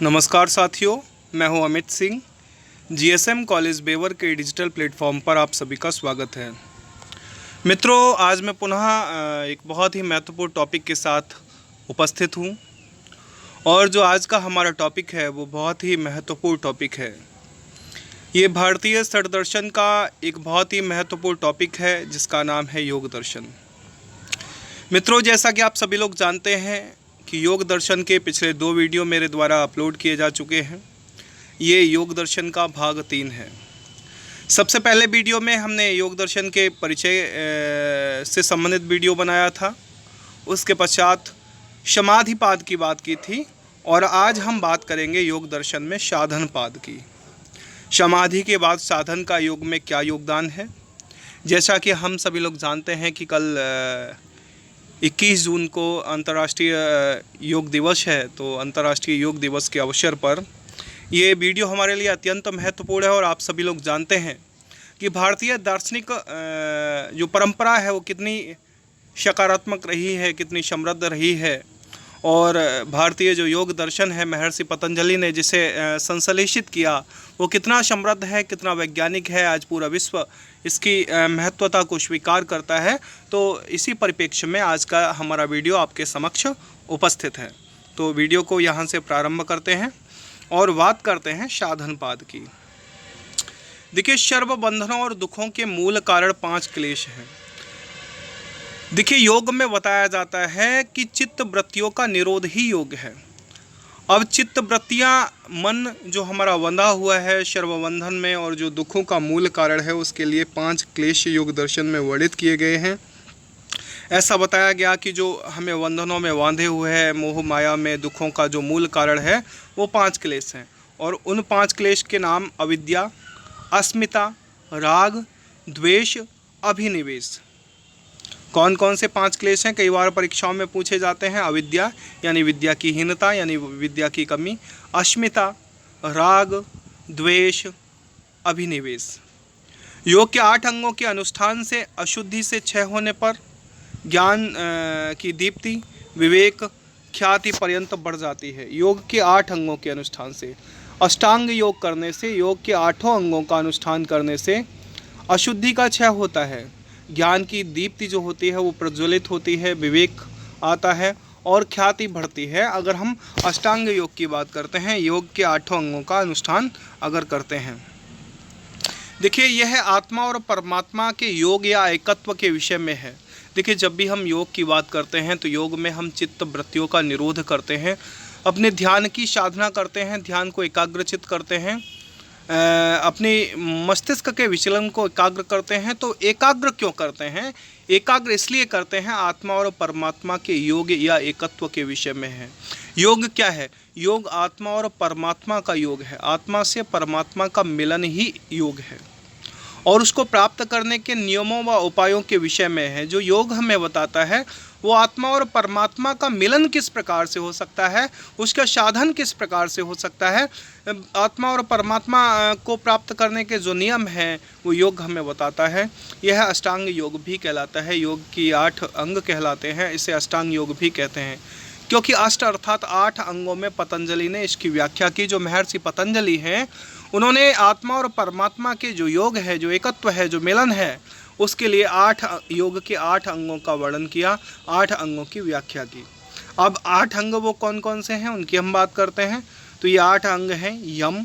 नमस्कार साथियों, मैं हूं अमित सिंह। जीएसएम कॉलेज बेवर के डिजिटल प्लेटफॉर्म पर आप सभी का स्वागत है। मित्रों, आज मैं पुनः एक बहुत ही महत्वपूर्ण टॉपिक के साथ उपस्थित हूं और जो आज का हमारा टॉपिक है वो बहुत ही महत्वपूर्ण टॉपिक है। ये भारतीय षड दर्शन का एक बहुत ही महत्वपूर्ण टॉपिक है जिसका नाम है योग दर्शन। मित्रों, जैसा कि आप सभी लोग जानते हैं कि योग दर्शन के पिछले 2 वीडियो मेरे द्वारा अपलोड किए जा चुके हैं। ये योग दर्शन का भाग 3 है। सबसे पहले वीडियो में हमने योग दर्शन के परिचय से संबंधित वीडियो बनाया था। उसके पश्चात समाधिपाद की बात की थी और आज हम बात करेंगे योग दर्शन में साधन पाद की। समाधि के बाद साधन का योग में क्या योगदान है। जैसा कि हम सभी लोग जानते हैं कि कल 21 जून को अंतर्राष्ट्रीय योग दिवस है, तो अंतर्राष्ट्रीय योग दिवस के अवसर पर ये वीडियो हमारे लिए अत्यंत महत्वपूर्ण है। और आप सभी लोग जानते हैं कि भारतीय दार्शनिक जो परंपरा है वो कितनी सकारात्मक रही है, कितनी समृद्ध रही है। और भारतीय जो योग दर्शन है, महर्षि पतंजलि ने जिसे संश्लेषित किया, वो कितना समृद्ध है, कितना वैज्ञानिक है। आज पूरा विश्व इसकी महत्वता को स्वीकार करता है। तो इसी परिप्रेक्ष्य में आज का हमारा वीडियो आपके समक्ष उपस्थित है। तो वीडियो को यहाँ से प्रारंभ करते हैं और बात करते हैं साधन पाद की। देखिए, सर्व बंधनों और दुखों के मूल कारण 5 क्लेश हैं। देखिए, योग में बताया जाता है कि चित्त वृत्तियों का निरोध ही योग है। अब चित्त वृत्तियाँ, मन जो हमारा बंधा हुआ है सर्वबंधन में और जो दुखों का मूल कारण है, उसके लिए 5 क्लेश योग दर्शन में वर्णित किए गए हैं। ऐसा बताया गया कि जो हमें बंधनों में बांधे हुए हैं, मोह माया में दुखों का जो मूल कारण है वो 5 क्लेश हैं। और उन 5 क्लेश के नाम अविद्या, अस्मिता, राग, द्वेष, अभिनिवेश। कौन कौन से 5 क्लेश हैं? कई बार परीक्षाओं में पूछे जाते हैं। अविद्या यानी विद्या की हीनता, यानी विद्या की कमी। अस्मिता, राग, द्वेष, अभिनिवेश। योग के 8 अंगों के अनुष्ठान से अशुद्धि से क्षय होने पर ज्ञान की दीप्ति, विवेक, ख्याति पर्यंत बढ़ जाती है। योग के 8 अंगों के अनुष्ठान से, अष्टांग योग करने से, योग के 8 अंगों का अनुष्ठान करने से अशुद्धि का क्षय होता है। ज्ञान की दीप्ति जो होती है वो प्रज्वलित होती है, विवेक आता है और ख्याति बढ़ती है। अगर हम अष्टांग योग की बात करते हैं, योग के 8 अंगों का अनुष्ठान अगर करते हैं। देखिए, यह आत्मा और परमात्मा के योग या एकत्व के विषय में है। देखिए, जब भी हम योग की बात करते हैं तो योग में हम चित्त वृत्तियों का निरोध करते हैं, अपने ध्यान की साधना करते हैं, ध्यान को एकाग्रचित करते हैं, अपनी मस्तिष्क के विचलन को एकाग्र करते हैं। तो एकाग्र क्यों करते हैं? एकाग्र इसलिए करते हैं, आत्मा और परमात्मा के योग या एकत्व के विषय में है। योग क्या है? योग आत्मा और परमात्मा का योग है। आत्मा से परमात्मा का मिलन ही योग है और उसको प्राप्त करने के नियमों व उपायों के विषय में है। जो योग हमें बताता है वो आत्मा और परमात्मा का मिलन किस प्रकार से हो सकता है, उसका साधन किस प्रकार से हो सकता है। आत्मा और परमात्मा को प्राप्त करने के जो नियम हैं वो योग हमें बताता है। यह अष्टांग योग भी कहलाता है। योग की 8 अंग कहलाते हैं, इसे अष्टांग योग भी कहते हैं। क्योंकि अष्ट अर्थात 8 अंगों में पतंजलि ने इसकी व्याख्या की। जो महर्षि पतंजलि हैं उन्होंने आत्मा और परमात्मा के जो योग है, जो एकत्व है, जो मिलन है, उसके लिए 8 योग के 8 अंगों का वर्णन किया, 8 अंगों की व्याख्या की। अब 8 अंग वो कौन कौन से हैं उनकी हम बात करते हैं। तो ये 8 अंग हैं: यम,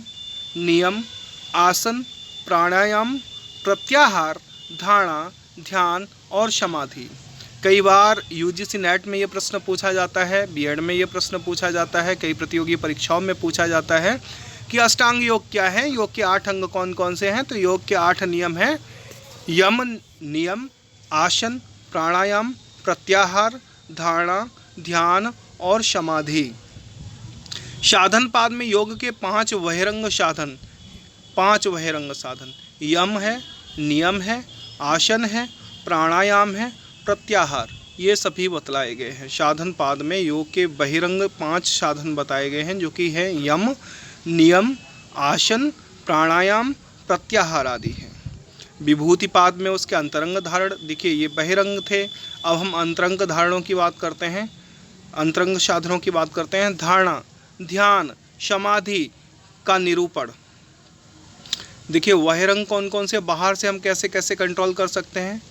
नियम, आसन, प्राणायाम, प्रत्याहार, धारणा, ध्यान और समाधि। कई बार यूजीसी नेट में ये प्रश्न पूछा जाता है, बीएड में ये प्रश्न पूछा जाता है, कई प्रतियोगी परीक्षाओं में पूछा जाता है कि अष्टांग योग क्या है, योग के 8 अंग कौन कौन से हैं। तो योग के 8 नियम हैं: यम, नियम, आसन, प्राणायाम, प्रत्याहार, धारणा, ध्यान और समाधि। साधन पाद में योग के 5 बहिरंग साधन, 5 बहिरंग साधन यम है, नियम है, आसन है, प्राणायाम है, प्रत्याहार, ये सभी बतलाए गए हैं। साधन पाद में योग के बहिरंग 5 साधन बताए गए हैं, जो कि है यम, नियम, आसन, प्राणायाम, प्रत्याहार आदि हैं। विभूति पाद में उसके अंतरंग धारण, देखिए ये बहिरंग थे। अब हम अंतरंग धारणों की बात करते हैं, अंतरंग साधनों की बात करते हैं। धारणा, ध्यान, समाधि का निरूपण। देखिए वह रंग कौन कौन से, बाहर से हम कैसे कैसे कंट्रोल कर सकते हैं,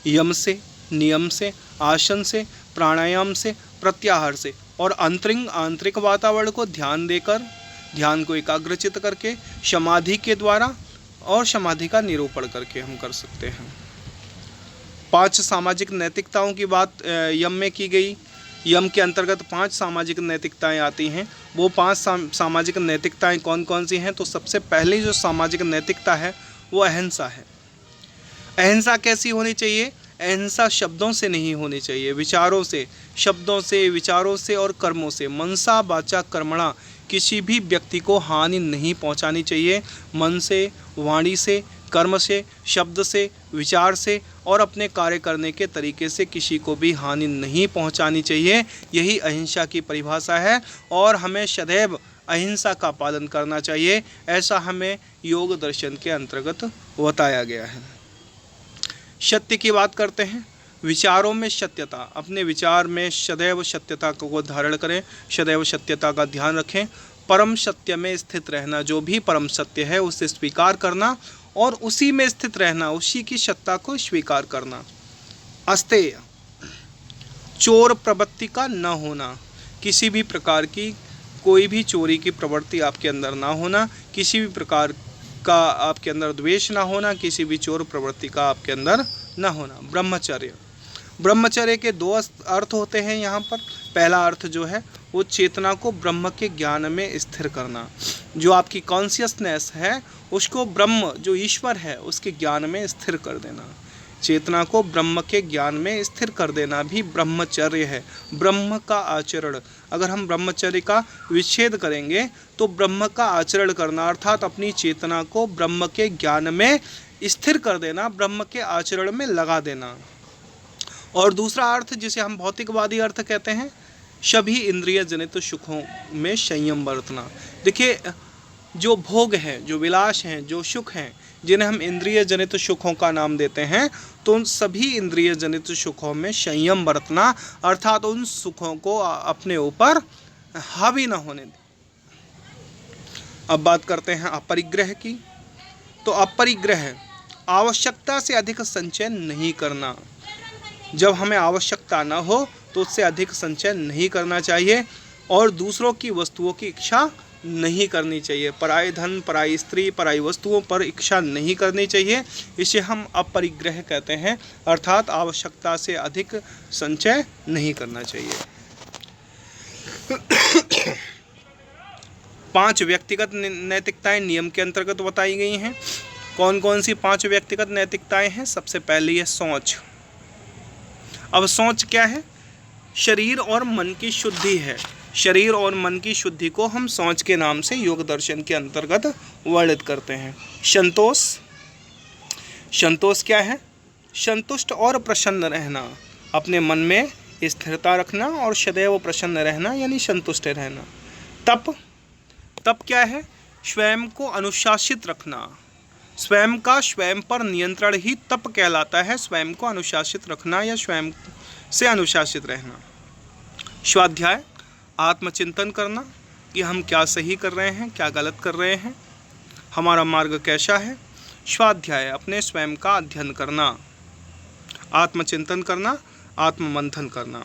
यम से, नियम से, आसन से, प्राणायाम से, प्रत्याहार से, और आंतरिक वातावरण को ध्यान देकर, ध्यान को एकाग्रचित करके, समाधि के द्वारा और समाधि का निरूपण करके हम कर सकते हैं। 5 सामाजिक नैतिकताओं की बात यम में की गई। यम के अंतर्गत 5 सामाजिक नैतिकताएं आती हैं। वो 5 सामाजिक नैतिकताएं कौन कौन सी हैं? तो सबसे पहली जो सामाजिक नैतिकता है वो अहिंसा है। अहिंसा कैसी होनी चाहिए? अहिंसा शब्दों से नहीं होनी चाहिए, विचारों से, शब्दों से, विचारों से और कर्मों से। मनसा वाचा कर्मणा, किसी भी व्यक्ति को हानि नहीं पहुंचानी चाहिए। मन से, वाणी से, कर्म से, शब्द से, विचार से और अपने कार्य करने के तरीके से किसी को भी हानि नहीं पहुंचानी चाहिए। यही अहिंसा की परिभाषा है और हमें सदैव अहिंसा का पालन करना चाहिए, ऐसा हमें योग दर्शन के अंतर्गत बताया गया है। सत्य की बात करते हैं। विचारों में सत्यता, अपने विचार में सदैव सत्यता को धारण करें, सदैव सत्यता का ध्यान रखें। परम सत्य में स्थित रहना, जो भी परम सत्य है उसे स्वीकार करना और उसी में स्थित रहना, उसी की सत्ता को स्वीकार करना। अस्तेय, चोर प्रवृत्ति का न होना, किसी भी प्रकार की कोई भी चोरी की प्रवृत्ति आपके अंदर ना होना, किसी भी प्रकार का आपके अंदर द्वेष ना होना, किसी भी चोर प्रवृत्ति का आपके अंदर ना होना। ब्रह्मचर्य, ब्रह्मचर्य के 2 अर्थ होते हैं यहाँ पर। पहला अर्थ जो है वो चेतना को ब्रह्म के ज्ञान में स्थिर करना, जो आपकी कॉन्शियसनेस है उसको ब्रह्म जो ईश्वर है उसके ज्ञान में स्थिर कर देना। चेतना को ब्रह्म के ज्ञान में स्थिर कर देना भी ब्रह्मचर्य है, ब्रह्म का आचरण। अगर हम ब्रह्मचर्य का विच्छेद करेंगे तो ब्रह्म का आचरण करना अर्थात अपनी चेतना को ब्रह्म के ज्ञान में स्थिर कर देना, ब्रह्म के आचरण में लगा देना। और दूसरा अर्थ जिसे हम भौतिकवादी अर्थ कहते हैं, सभी इंद्रिय जनित सुखों में संयम बरतना। देखिए जो भोग हैं, जो विलास हैं, जो सुख हैं, जिन्हें हम इंद्रिय जनित सुखों का नाम देते हैं, तो उन सभी इंद्रिय जनित सुखों में संयम बरतना अर्थात उन सुखों को अपने ऊपर हावी न होने दें। अब बात करते हैं अपरिग्रह की। तो अपरिग्रह, आवश्यकता से अधिक संचय नहीं करना। जब हमें आवश्यकता न हो तो उससे अधिक संचय नहीं करना चाहिए और दूसरों की वस्तुओं की इच्छा नहीं करनी चाहिए। पराय धन, पराई स्त्री, पराई वस्तुओं पर इच्छा नहीं करनी चाहिए। इसे हम अपरिग्रह कहते हैं, अर्थात आवश्यकता से अधिक संचय नहीं करना चाहिए। 5 व्यक्तिगत नैतिकताएं नियम के अंतर्गत बताई गई हैं। कौन कौन सी 5 व्यक्तिगत नैतिकताएं हैं? सबसे पहली है शौच। अब शौच क्या है? शरीर और मन की शुद्धि है। शरीर और मन की शुद्धि को हम शौच के नाम से योग दर्शन के अंतर्गत वर्णित करते हैं। संतोष, संतोष क्या है? संतुष्ट और प्रसन्न रहना, अपने मन में स्थिरता रखना और सदैव प्रसन्न रहना यानी संतुष्ट रहना। तप, तप क्या है? स्वयं को अनुशासित रखना, स्वयं का स्वयं पर नियंत्रण ही तप कहलाता है। स्वयं को अनुशासित रखना या स्वयं से अनुशासित रहना। स्वाध्याय, आत्मचिंतन करना कि हम क्या सही कर रहे हैं, क्या गलत कर रहे हैं, हमारा मार्ग कैसा है। स्वाध्याय, अपने स्वयं का अध्ययन करना, आत्मचिंतन करना, आत्ममंथन करना।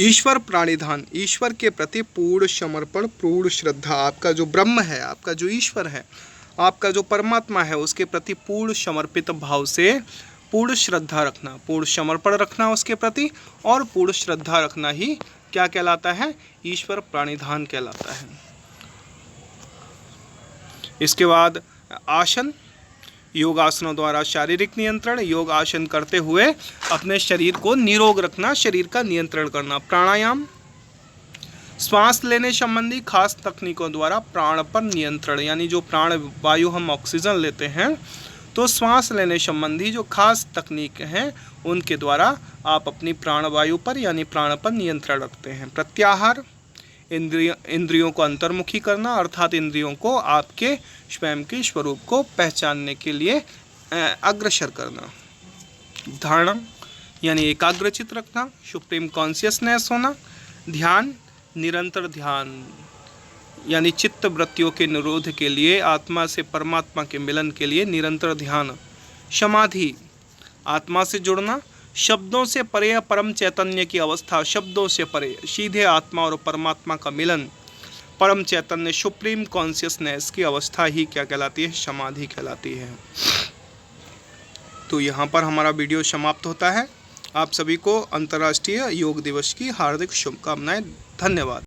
ईश्वर प्राणिधान, ईश्वर के प्रति पूर्ण समर्पण, पूर्ण श्रद्धा। आपका जो ब्रह्म है, आपका जो ईश्वर है, आपका जो परमात्मा है, उसके प्रति पूर्ण समर्पित भाव से पूर्ण श्रद्धा रखना, पूर्ण समर्पण रखना उसके प्रति और पूर्ण श्रद्धा रखना ही क्या कहलाता है? ईश्वर प्राणिधान कहलाता है। इसके बाद आसन, योगासनों द्वारा शारीरिक नियंत्रण, योग आसन करते हुए अपने शरीर को निरोग रखना, शरीर का नियंत्रण करना। प्राणायाम, श्वास लेने संबंधी खास तकनीकों द्वारा प्राण पर नियंत्रण, यानी जो प्राण वायु हम ऑक्सीजन लेते हैं तो श्वास लेने संबंधी जो खास तकनीक हैं उनके द्वारा आप अपनी प्राणवायु पर यानी प्राण पर नियंत्रण रखते हैं। प्रत्याहार, इंद्रियों को अंतर्मुखी करना अर्थात इंद्रियों को आपके स्वयं के स्वरूप को पहचानने के लिए अग्रसर करना। धारणा यानी एकाग्रचित रखना, सुप्रीम कॉन्शियसनेस होना। ध्यान, निरंतर ध्यान, यानी चित्त वृत्तियों के निरोध के लिए, आत्मा से परमात्मा के मिलन के लिए निरंतर ध्यान। समाधि, आत्मा से जुड़ना, शब्दों से परे परम चैतन्य की अवस्था, शब्दों से परे सीधे आत्मा और परमात्मा का मिलन, परम चैतन्य सुप्रीम कॉन्शियसनेस की अवस्था ही क्या कहलाती है? समाधि कहलाती है। तो यहाँ पर हमारा वीडियो समाप्त होता है। आप सभी को अंतर्राष्ट्रीय योग दिवस की हार्दिक शुभकामनाएं। धन्यवाद।